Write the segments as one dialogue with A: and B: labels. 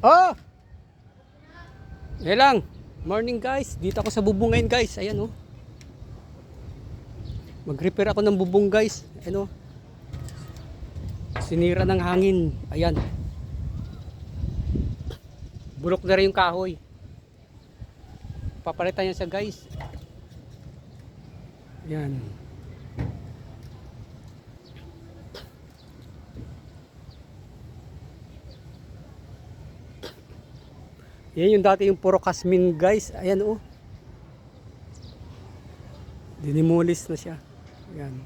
A: Oh! Yan lang. Morning guys. Dito ako sa bubong ngayon guys. Ayan oh. Mag-repair ako ng bubong guys. Ayan oh. Sinira ng hangin. Ayan. Bulok na rin yung kahoy. Papalitan yan siya guys. Ayan. Yan yung dati yung puro kasmin guys. Ayan oh. Dinimulis na siya. Ayan.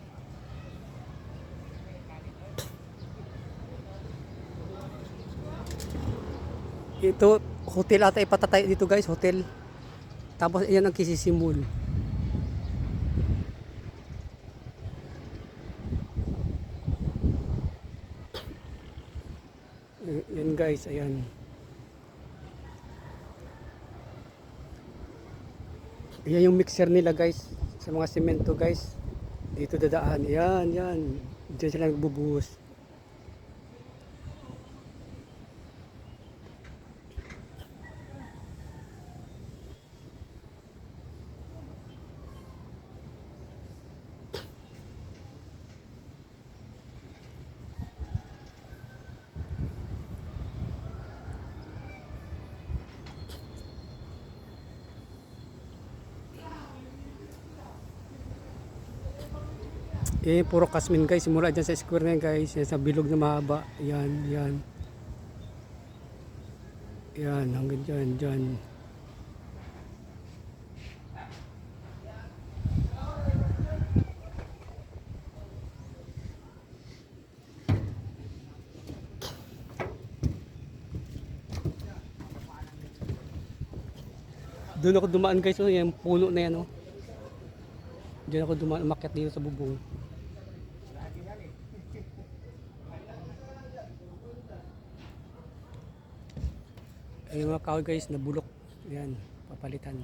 A: Ito, hotel ata ipatatay dito guys. Hotel. Tapos ayan ang kisisimul. Yan guys. Ayan. Yan yung mixer nila guys sa mga semento guys. Dito dadaan. Yan, yan. Diyan sila nagbubuhos. Puro kasmin guys. Simula dyan sa square na yan guys. Yan, sa bilog na mahaba. Yan, yan. Yan, hanggang dyan, dyan. Doon ako dumaan guys. Oh, yung puno na yan. Oh. Diyan ako dumaan. Umakyat dito sa bubong. Ayun mga kahoy guys, nabulok. Yan, papalitan.